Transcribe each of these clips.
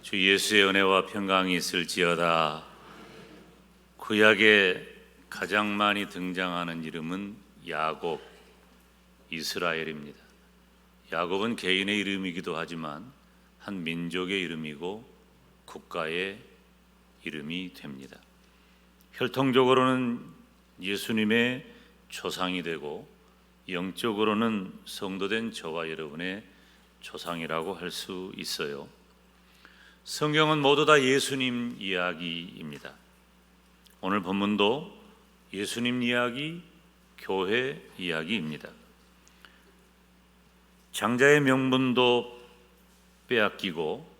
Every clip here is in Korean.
주 예수의 은혜와 평강이 있을지어다. 구약에 가장 많이 등장하는 이름은 야곱, 이스라엘입니다. 야곱은 개인의 이름이기도 하지만 한 민족의 이름이고 국가의 이름이 됩니다. 혈통적으로는 예수님의 조상이 되고 영적으로는 성도된 저와 여러분의 조상이라고 할 수 있어요. 성경은 모두 다 예수님 이야기입니다. 오늘 본문도 예수님 이야기, 교회 이야기입니다. 장자의 명분도 빼앗기고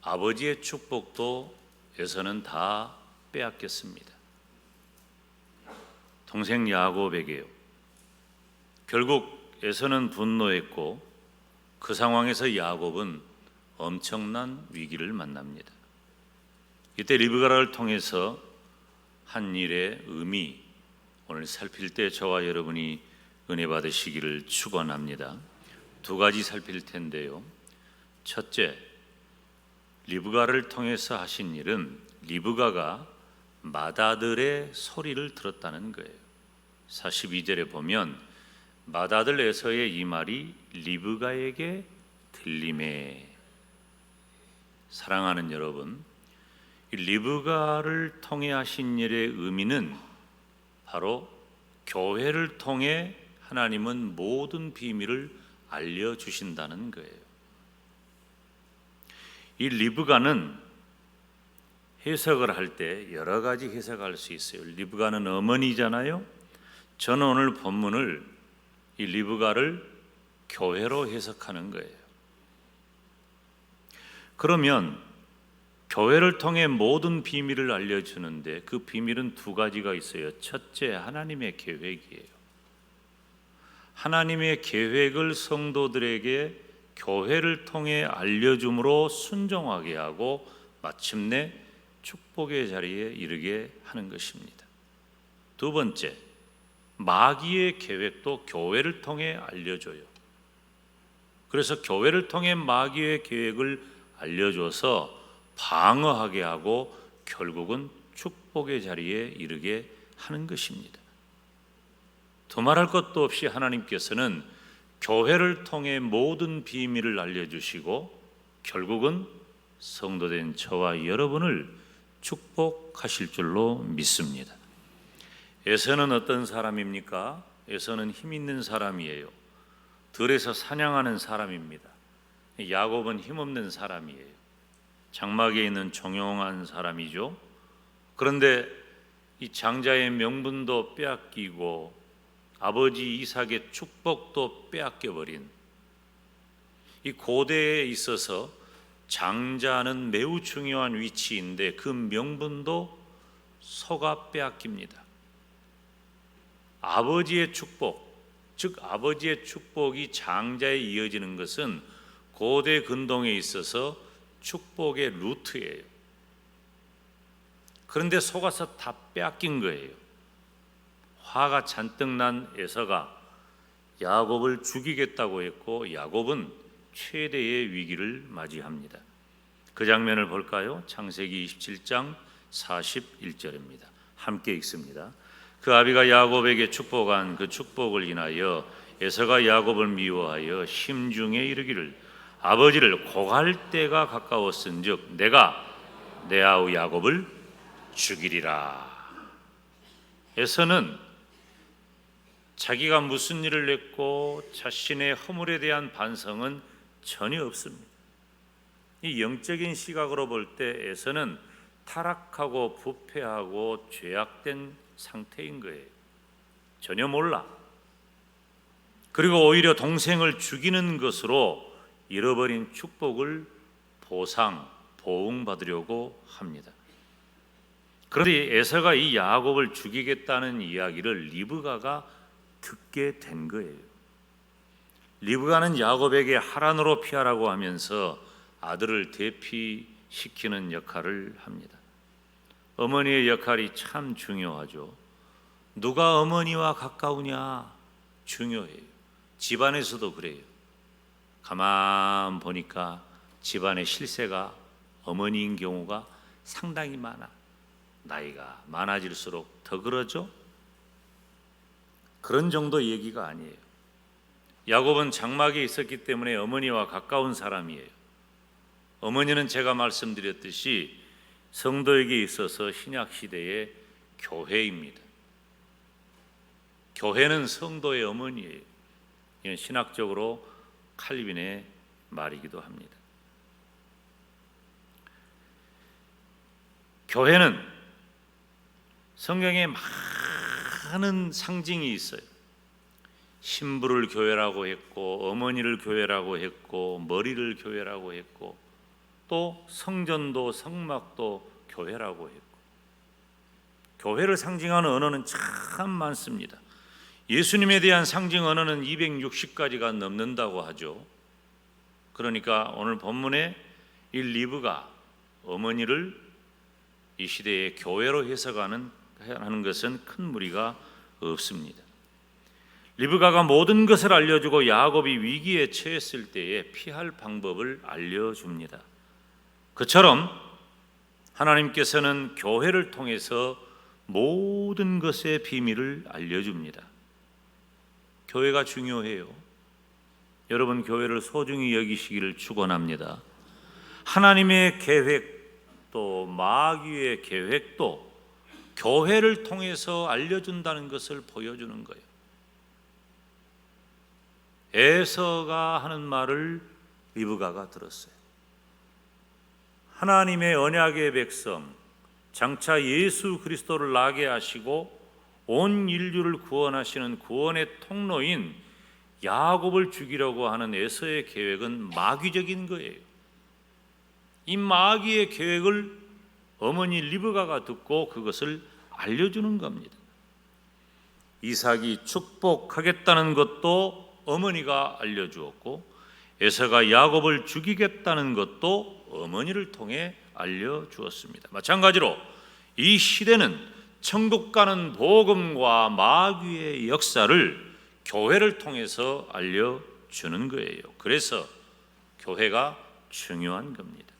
아버지의 축복도 에서는 다 빼앗겼습니다. 동생 야곱에게요. 결국 에서는 분노했고 그 상황에서 야곱은 엄청난 위기를 만납니다. 이때 리브가를 통해서 한 일의 의미, 오늘 살필 때 저와 여러분이 은혜 받으시기를 축원합니다. 두 가지 살필 텐데요. 첫째, 리브가를 통해서 하신 일은 리브가가 맏아들의 소리를 들었다는 거예요. 42절에 보면 맏아들 에서의 이 말이 리브가에게 들리매. 사랑하는 여러분, 이 리브가를 통해 하신 일의 의미는 바로 교회를 통해 하나님은 모든 비밀을 알려주신다는 거예요. 이 리브가는 해석을 할 때 여러 가지 해석할 수 있어요. 리브가는 어머니잖아요. 저는 오늘 본문을 이 리브가를 교회로 해석하는 거예요. 그러면 교회를 통해 모든 비밀을 알려주는데 그 비밀은 두 가지가 있어요. 첫째, 하나님의 계획이에요. 하나님의 계획을 성도들에게 교회를 통해 알려줌으로 순종하게 하고 마침내 축복의 자리에 이르게 하는 것입니다. 두 번째, 마귀의 계획도 교회를 통해 알려줘요. 그래서 교회를 통해 마귀의 계획을 알려줘서 방어하게 하고 결국은 축복의 자리에 이르게 하는 것입니다. 두말할 것도 없이 하나님께서는 교회를 통해 모든 비밀을 알려주시고 결국은 성도된 저와 여러분을 축복하실 줄로 믿습니다. 에서는 어떤 사람입니까? 에서는 힘 있는 사람이에요. 들에서 사냥하는 사람입니다. 야곱은 힘없는 사람이에요. 장막에 있는 종용한 사람이죠. 그런데 이 장자의 명분도 빼앗기고 아버지 이삭의 축복도 빼앗겨버린 이 고대에 있어서 장자는 매우 중요한 위치인데 그 명분도 소가 빼앗깁니다. 아버지의 축복, 즉 아버지의 축복이 장자에 이어지는 것은 고대 근동에 있어서 축복의 루트예요. 그런데 속아서 다 빼앗긴 거예요. 화가 잔뜩 난 에서가 야곱을 죽이겠다고 했고 야곱은 최대의 위기를 맞이합니다. 그 장면을 볼까요? 창세기 27장 41절입니다. 함께 읽습니다. 그 아비가 야곱에게 축복한 그 축복을 인하여 에서가 야곱을 미워하여 심중에 이르기를 아버지를 고갈 때가 가까웠은즉 내가 내 아우 야곱을 죽이리라. 에서는 자기가 무슨 일을 했고 자신의 허물에 대한 반성은 전혀 없습니다. 이 영적인 시각으로 볼 때 에서는 타락하고 부패하고 죄악된 상태인 거예요. 전혀 몰라. 그리고 오히려 동생을 죽이는 것으로 잃어버린 축복을 보응받으려고 합니다. 그런데 에서가 이 야곱을 죽이겠다는 이야기를 리브가가 듣게 된 거예요. 리브가는 야곱에게 하란으로 피하라고 하면서 아들을 대피시키는 역할을 합니다. 어머니의 역할이 참 중요하죠. 누가 어머니와 가까우냐 중요해요. 집안에서도 그래요. 가만 보니까 집안의 실세가 어머니인 경우가 상당히 많아. 나이가 많아질수록 더 그러죠. 그런 정도 얘기가 아니에요. 야곱은 장막에 있었기 때문에 어머니와 가까운 사람이에요. 어머니는 제가 말씀드렸듯이 성도에게 있어서 신약 시대의 교회입니다. 교회는 성도의 어머니예요. 이건 신학적으로 칼빈의 말이기도 합니다. 교회는 성경에 많은 상징이 있어요. 신부를 교회라고 했고, 어머니를 교회라고 했고, 머리를 교회라고 했고, 또 성전도 성막도 교회라고 했고, 교회를 상징하는 언어는 참 많습니다. 예수님에 대한 상징 언어는 260가지가 넘는다고 하죠. 그러니까 오늘 본문에 이 리브가 어머니를 이 시대의 교회로 해석하는 것은 큰 무리가 없습니다. 리브가가 모든 것을 알려주고 야곱이 위기에 처했을 때에 피할 방법을 알려줍니다. 그처럼 하나님께서는 교회를 통해서 모든 것의 비밀을 알려줍니다. 교회가 중요해요. 여러분, 교회를 소중히 여기시기를 축원합니다. 하나님의 계획 또 마귀의 계획도 교회를 통해서 알려준다는 것을 보여주는 거예요. 에서가 하는 말을 리브가가 들었어요. 하나님의 언약의 백성, 장차 예수 그리스도를 나게 하시고 온 인류를 구원하시는 구원의 통로인 야곱을 죽이려고 하는 에서의 계획은 마귀적인 거예요. 이 마귀의 계획을 어머니 리브가가 듣고 그것을 알려주는 겁니다. 이삭이 축복하겠다는 것도 어머니가 알려주었고, 에서가 야곱을 죽이겠다는 것도 어머니를 통해 알려주었습니다. 마찬가지로 이 시대는 천국 가는 복음과 마귀의 역사를 교회를 통해서 알려주는 거예요. 그래서 교회가 중요한 겁니다.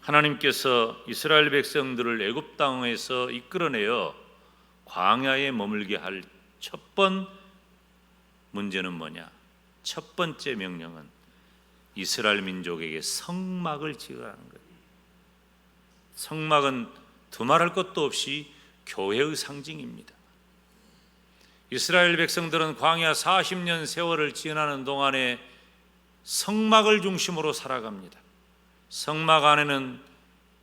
하나님께서 이스라엘 백성들을 애굽 땅에서 이끌어내어 광야에 머물게 할 첫 번 문제는 뭐냐? 첫 번째 명령은 이스라엘 민족에게 성막을 지으라는 거예요. 성막은 두말할 것도 없이 교회의 상징입니다. 이스라엘 백성들은 광야 40년 세월을 지나는 동안에 성막을 중심으로 살아갑니다. 성막 안에는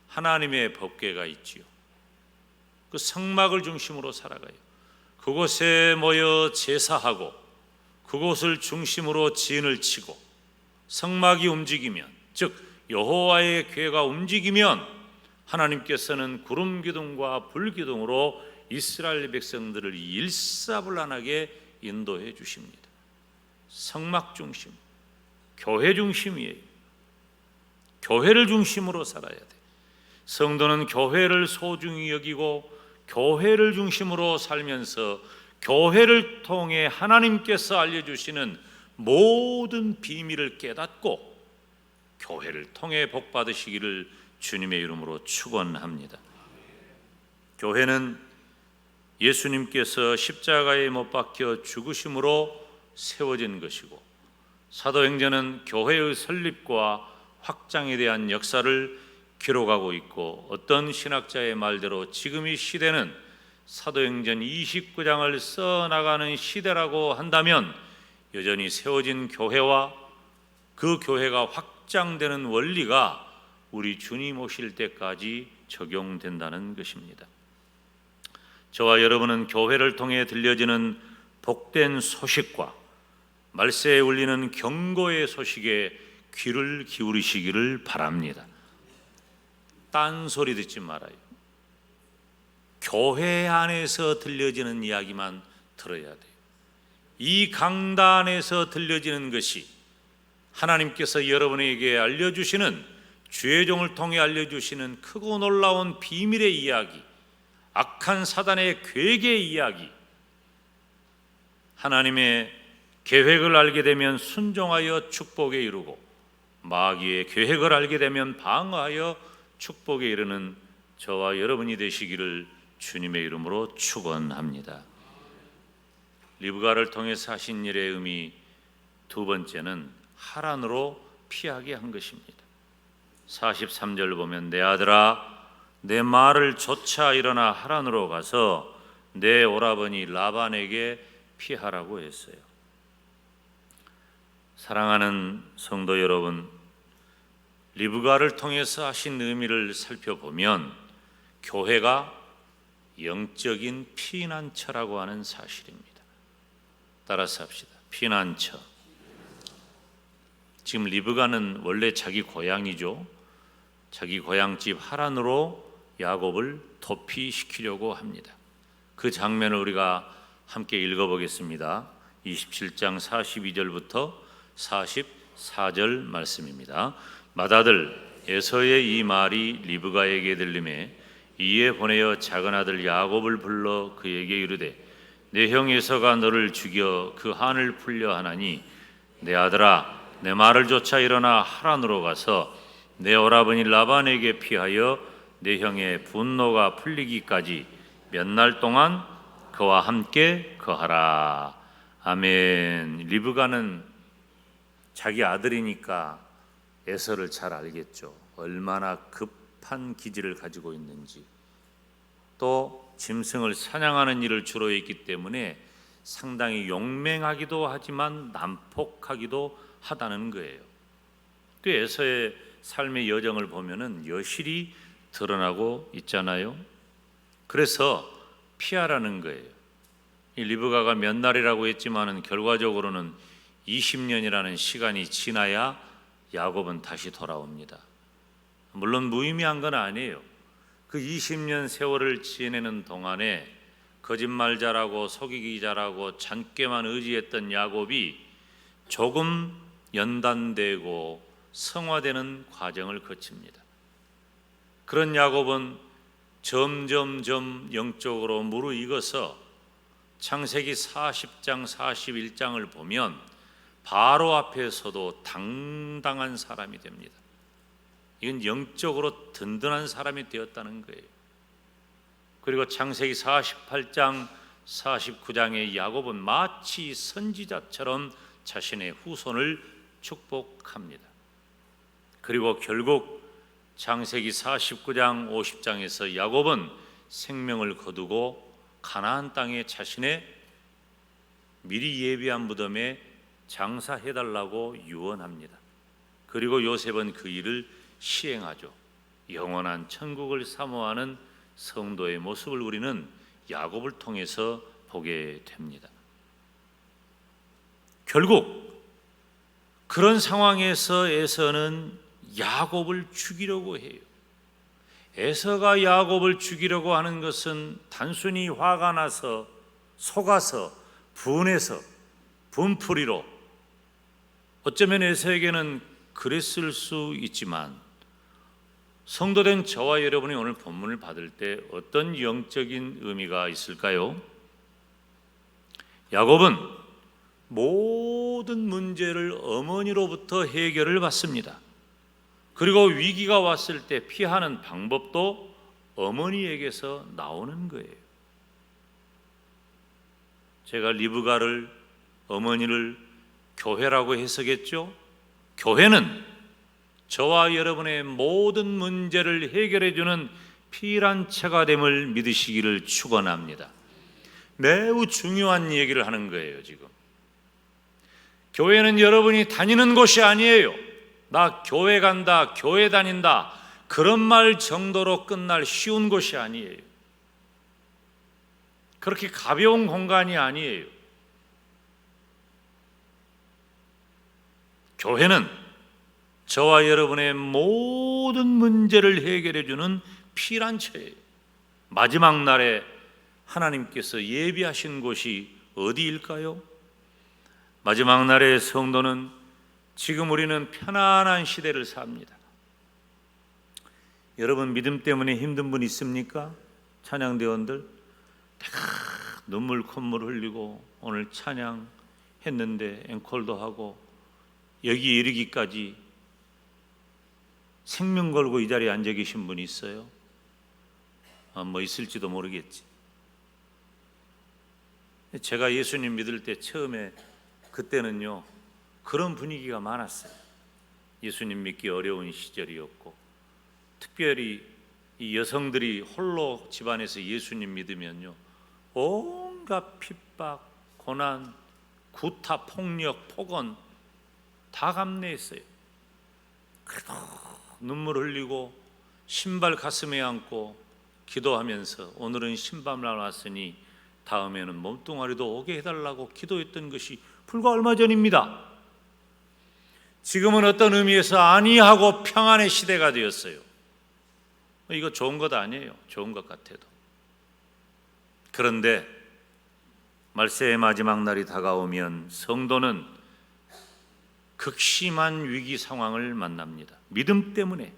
하나님의 법궤가 있지요. 그 성막을 중심으로 살아가요. 그곳에 모여 제사하고 그곳을 중심으로 진을 치고 성막이 움직이면, 즉 여호와의 궤가 움직이면 하나님께서는 구름 기둥과 불 기둥으로 이스라엘 백성들을 일사불란하게 인도해 주십니다. 성막 중심, 교회 중심이에요. 교회를 중심으로 살아야 돼. 성도는 교회를 소중히 여기고 교회를 중심으로 살면서 교회를 통해 하나님께서 알려주시는 모든 비밀을 깨닫고 교회를 통해 복 받으시기를 주님의 이름으로 축원합니다. 교회는 예수님께서 십자가에 못 박혀 죽으심으로 세워진 것이고, 사도행전은 교회의 설립과 확장에 대한 역사를 기록하고 있고, 어떤 신학자의 말대로 지금 이 시대는 사도행전 29장을 써나가는 시대라고 한다면 여전히 세워진 교회와 그 교회가 확장되는 원리가 우리 주님 오실 때까지 적용된다는 것입니다. 저와 여러분은 교회를 통해 들려지는 복된 소식과 말세에 울리는 경고의 소식에 귀를 기울이시기를 바랍니다. 딴소리 듣지 말아요. 교회 안에서 들려지는 이야기만 들어야 돼요. 이 강단에서 들려지는 것이 하나님께서 여러분에게 알려주시는, 주의 종을 통해 알려주시는 크고 놀라운 비밀의 이야기, 악한 사단의 괴계의 이야기, 하나님의 계획을 알게 되면 순종하여 축복에 이르고 마귀의 계획을 알게 되면 방어하여 축복에 이르는 저와 여러분이 되시기를 주님의 이름으로 축원합니다. 리브가를 통해서 하신 일의 의미 두 번째는 하란으로 피하게 한 것입니다. 43절 보면 내 아들아 내 말을 좇아 일어나 하란으로 가서 내 오라버니 라반에게 피하라고 했어요. 사랑하는 성도 여러분, 리브가를 통해서 하신 의미를 살펴보면 교회가 영적인 피난처라고 하는 사실입니다. 따라서 합시다. 피난처. 지금 리브가는 원래 자기 고향이죠. 자기 고향집 하란으로 야곱을 도피시키려고 합니다. 그 장면을 우리가 함께 읽어보겠습니다. 27장 42절부터 44절 말씀입니다. 맏아들 에서의 이 말이 리브가에게 들리매 이에 보내어 작은 아들 야곱을 불러 그에게 이르되 내 형 에서가 너를 죽여 그 한을 풀려 하나니 내 아들아 내 말을 좇아 일어나 하란으로 가서 내 오라버니 라반에게 피하여 내 형의 분노가 풀리기까지 몇 날 동안 그와 함께 거하라. 아멘. 리브가는 자기 아들이니까 에서를 잘 알겠죠. 얼마나 급한 기질을 가지고 있는지, 또 짐승을 사냥하는 일을 주로 했기 때문에 상당히 용맹하기도 하지만 난폭하기도 하다는 거예요. 그 에서의 삶의 여정을 보면은 여실히 드러나고 있잖아요. 그래서 피하라는 거예요. 이 리브가가 몇 날이라고 했지만은 결과적으로는 20년이라는 시간이 지나야 야곱은 다시 돌아옵니다. 물론 무의미한 건 아니에요. 그 20년 세월을 지내는 동안에 거짓말 잘하고 속이기 잘하고 잔꾀만 의지했던 야곱이 조금 연단되고 성화되는 과정을 거칩니다. 그런 야곱은 점점점 영적으로 무르익어서 창세기 40장 41장을 보면 바로 앞에서도 당당한 사람이 됩니다. 이건 영적으로 든든한 사람이 되었다는 거예요. 그리고 창세기 48장 49장의 야곱은 마치 선지자처럼 자신의 후손을 축복합니다. 그리고 결국 창세기 49장 50장에서 야곱은 생명을 거두고 가나안 땅에 자신의 미리 예비한 무덤에 장사해달라고 유언합니다. 그리고 요셉은 그 일을 시행하죠. 영원한 천국을 사모하는 성도의 모습을 우리는 야곱을 통해서 보게 됩니다. 결국 그런 상황에서 에서는 야곱을 죽이려고 해요. 에서가 야곱을 죽이려고 하는 것은 단순히 화가 나서 속아서 분해서 분풀이로, 어쩌면 에서에게는 그랬을 수 있지만 성도된 저와 여러분이 오늘 본문을 받을 때 어떤 영적인 의미가 있을까요? 야곱은 모든 문제를 어머니로부터 해결을 받습니다. 그리고 위기가 왔을 때 피하는 방법도 어머니에게서 나오는 거예요. 제가 리브가를, 어머니를 교회라고 해석했죠. 교회는 저와 여러분의 모든 문제를 해결해주는 피난처가 됨을 믿으시기를 축원합니다. 매우 중요한 얘기를 하는 거예요. 지금 교회는 여러분이 다니는 곳이 아니에요. 나 교회 간다, 교회 다닌다, 그런 말 정도로 끝날 쉬운 곳이 아니에요. 그렇게 가벼운 공간이 아니에요. 교회는 저와 여러분의 모든 문제를 해결해주는 피난처예요. 마지막 날에 하나님께서 예비하신 곳이 어디일까요? 마지막 날의 성도는 지금 우리는 편안한 시대를 삽니다. 여러분 믿음 때문에 힘든 분 있습니까? 찬양대원들 눈물 콧물 흘리고 오늘 찬양했는데 앵콜도 하고 여기 이르기까지 생명 걸고 이 자리에 앉아 계신 분이 있어요? 뭐 있을지도 모르겠지. 제가 예수님 믿을 때 처음에 그때는요 그런 분위기가 많았어요. 예수님 믿기 어려운 시절이었고, 특별히 이 여성들이 홀로 집안에서 예수님 믿으면요 온갖 핍박, 고난, 구타, 폭력, 폭언 다 감내했어요. 그래도 눈물 흘리고 신발 가슴에 안고 기도하면서 오늘은 신발만 왔으니 다음에는 몸뚱아리도 오게 해달라고 기도했던 것이 불과 얼마 전입니다. 지금은 어떤 의미에서 안위하고 평안의 시대가 되었어요. 이거 좋은 것 아니에요. 좋은 것 같아도. 그런데 말세의 마지막 날이 다가오면 성도는 극심한 위기 상황을 만납니다. 믿음 때문에.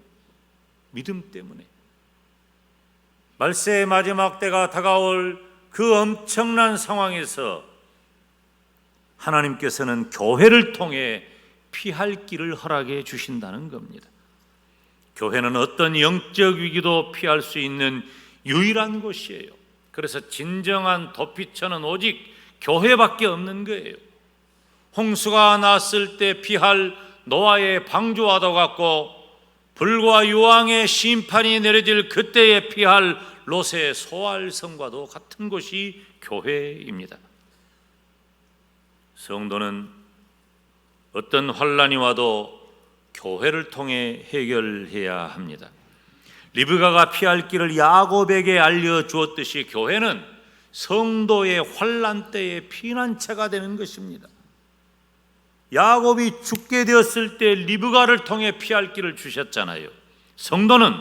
말세의 마지막 때가 다가올 그 엄청난 상황에서 하나님께서는 교회를 통해 피할 길을 허락해 주신다는 겁니다. 교회는 어떤 영적 위기도 피할 수 있는 유일한 곳이에요. 그래서 진정한 도피처는 오직 교회밖에 없는 거예요. 홍수가 났을 때 피할 노아의 방주와도 같고, 불과 유황의 심판이 내려질 그때에 피할 롯의 소알성과도 같은 곳이 교회입니다. 성도는 어떤 환난이 와도 교회를 통해 해결해야 합니다. 리브가가 피할 길을 야곱에게 알려주었듯이 교회는 성도의 환난 때의 피난처가 되는 것입니다. 야곱이 죽게 되었을 때 리브가를 통해 피할 길을 주셨잖아요. 성도는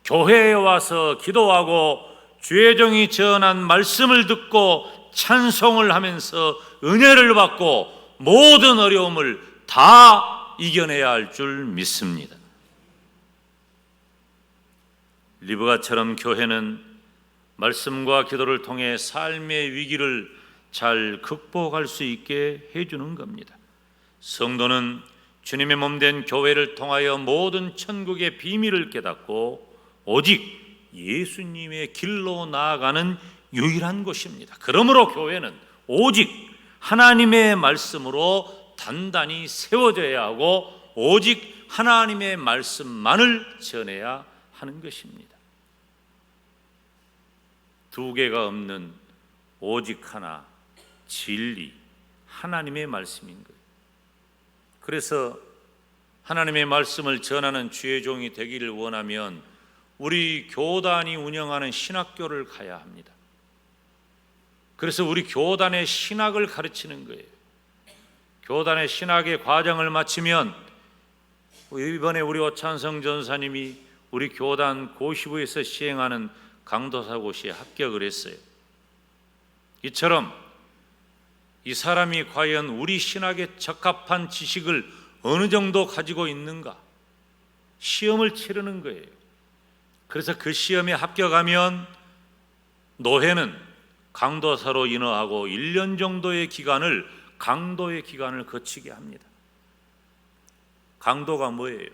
교회에 와서 기도하고 주의 종이 전한 말씀을 듣고 찬송을 하면서 은혜를 받고 모든 어려움을 다 이겨내야 할 줄 믿습니다. 리브가처럼 교회는 말씀과 기도를 통해 삶의 위기를 잘 극복할 수 있게 해주는 겁니다. 성도는 주님의 몸된 교회를 통하여 모든 천국의 비밀을 깨닫고 오직 예수님의 길로 나아가는 유일한 곳입니다. 그러므로 교회는 오직 하나님의 말씀으로 단단히 세워져야 하고 오직 하나님의 말씀만을 전해야 하는 것입니다. 두 개가 없는 오직 하나, 진리, 하나님의 말씀인 거예요. 그래서 하나님의 말씀을 전하는 주의 종이 되기를 원하면 우리 교단이 운영하는 신학교를 가야 합니다. 그래서 우리 교단의 신학을 가르치는 거예요. 교단의 신학의 과정을 마치면 이번에 우리 오찬성 전사님이 우리 교단 고시부에서 시행하는 강도사고시에 합격을 했어요. 이처럼 이 사람이 과연 우리 신학에 적합한 지식을 어느 정도 가지고 있는가 시험을 치르는 거예요. 그래서 그 시험에 합격하면 노회는 강도사로 인허하고 1년 정도의 기간을 강도의 기간을 거치게 합니다. 강도가 뭐예요?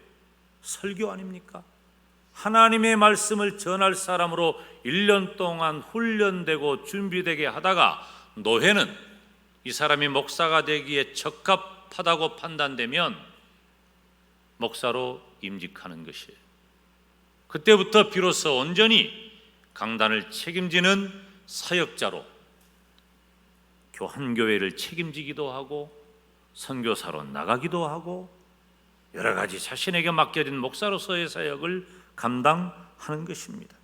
설교 아닙니까? 하나님의 말씀을 전할 사람으로 1년 동안 훈련되고 준비되게 하다가 노회는 이 사람이 목사가 되기에 적합하다고 판단되면 목사로 임직하는 것이에요. 그때부터 비로소 온전히 강단을 책임지는 사역자로 교한교회를 책임지기도 하고 선교사로 나가기도 하고 여러 가지 자신에게 맡겨진 목사로서의 사역을 감당하는 것입니다.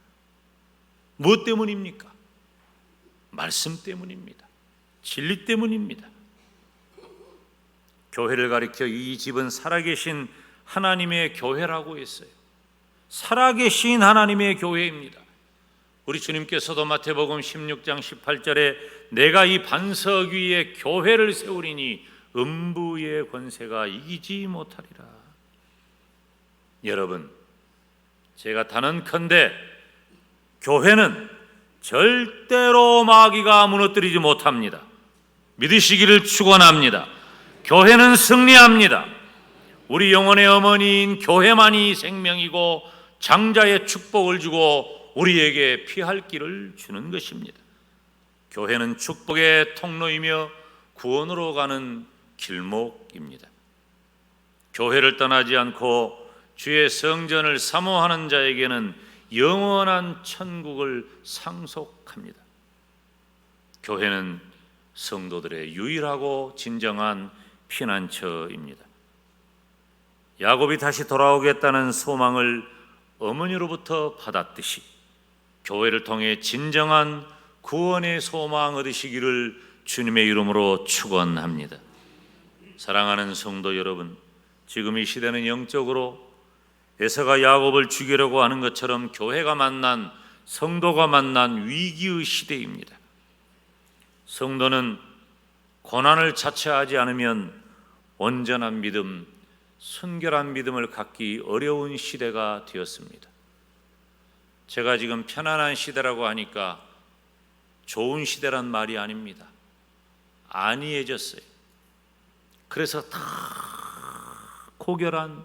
무엇 때문입니까? 말씀 때문입니다. 진리 때문입니다. 교회를 가리켜 이 집은 살아계신 하나님의 교회라고 했어요. 살아계신 하나님의 교회입니다. 우리 주님께서도 마태복음 16장 18절에 내가 이 반석 위에 교회를 세우리니 음부의 권세가 이기지 못하리라. 여러분, 제가 단언컨대 교회는 절대로 마귀가 무너뜨리지 못합니다. 믿으시기를 축원합니다. 교회는 승리합니다. 우리 영혼의 어머니인 교회만이 생명이고 장자의 축복을 주고 우리에게 피할 길을 주는 것입니다. 교회는 축복의 통로이며 구원으로 가는 길목입니다. 교회를 떠나지 않고 주의 성전을 사모하는 자에게는 영원한 천국을 상속합니다. 교회는 성도들의 유일하고 진정한 피난처입니다. 야곱이 다시 돌아오겠다는 소망을 어머니로부터 받았듯이 교회를 통해 진정한 구원의 소망 얻으시기를 주님의 이름으로 축원합니다. 사랑하는 성도 여러분, 지금 이 시대는 영적으로 에서가 야곱을 죽이려고 하는 것처럼 교회가 만난, 성도가 만난 위기의 시대입니다. 성도는 고난을 자처하지 않으면 온전한 믿음, 순결한 믿음을 갖기 어려운 시대가 되었습니다. 제가 지금 편안한 시대라고 하니까 좋은 시대란 말이 아닙니다. 안이해졌어요. 그래서 다 고결한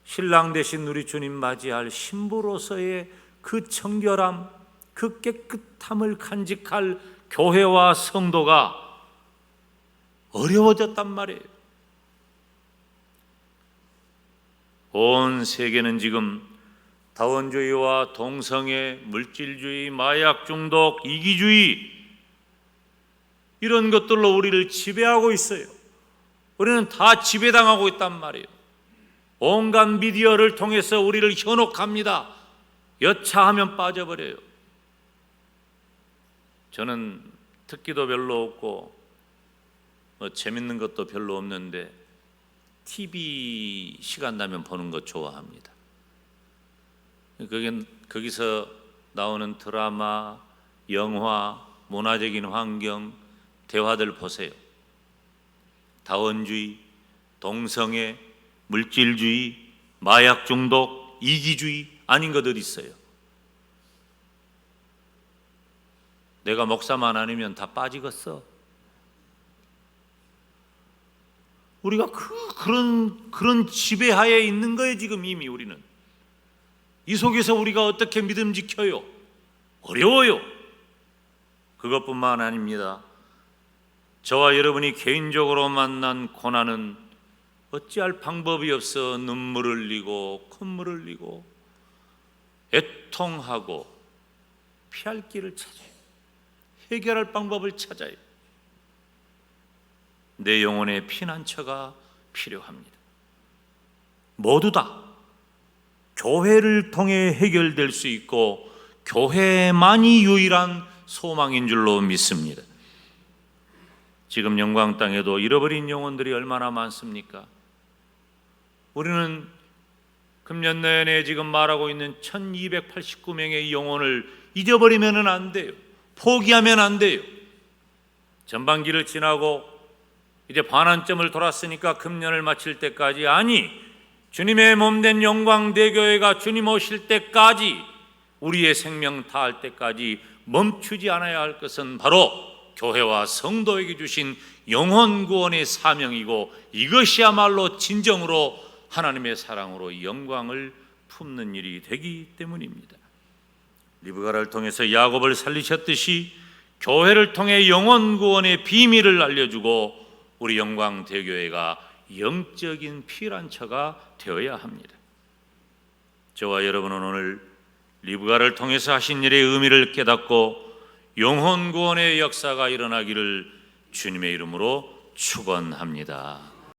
신랑 되신 우리 주님 맞이할 신부로서의 그 청결함, 그 깨끗함을 간직할 교회와 성도가 어려워졌단 말이에요. 온 세계는 지금 다원주의와 동성애, 물질주의, 마약 중독, 이기주의 이런 것들로 우리를 지배하고 있어요. 우리는 다 지배당하고 있단 말이에요. 온갖 미디어를 통해서 우리를 현혹합니다. 여차하면 빠져버려요. 저는 특기도 별로 없고 재밌는 것도 별로 없는데 TV 시간 나면 보는 거 좋아합니다. 거기서 나오는 드라마, 영화, 문화적인 환경, 대화들 보세요. 다원주의, 동성애, 물질주의, 마약 중독, 이기주의 아닌 것 어디 있어요? 내가 목사만 아니면 다 빠지겠어. 우리가 그런 지배하에 있는 거예요. 지금 이미 우리는 이 속에서 우리가 어떻게 믿음 지켜요? 어려워요. 그것뿐만 아닙니다. 저와 여러분이 개인적으로 만난 고난은 어찌할 방법이 없어 눈물을 흘리고 콧물을 흘리고 애통하고 피할 길을 찾아요. 해결할 방법을 찾아요. 내 영혼의 피난처가 필요합니다. 모두 다 교회를 통해 해결될 수 있고 교회만이 유일한 소망인 줄로 믿습니다. 지금 영광 땅에도 잃어버린 영혼들이 얼마나 많습니까? 우리는 금년 내내 지금 말하고 있는 1289명의 영혼을 잊어버리면 안 돼요. 포기하면 안 돼요. 전반기를 지나고 이제 반환점을 돌았으니까 금년을 마칠 때까지, 아니 주님의 몸된 영광대교회가 주님 오실 때까지, 우리의 생명 다할 때까지 멈추지 않아야 할 것은 바로 교회와 성도에게 주신 영혼 구원의 사명이고, 이것이야말로 진정으로 하나님의 사랑으로 영광을 품는 일이 되기 때문입니다. 리브가를 통해서 야곱을 살리셨듯이 교회를 통해 영혼 구원의 비밀을 알려주고 우리 영광대교회가 영적인 피난처가 되어야 합니다. 저와 여러분은 오늘 리브가를 통해서 하신 일의 의미를 깨닫고 영혼 구원의 역사가 일어나기를 주님의 이름으로 축원합니다.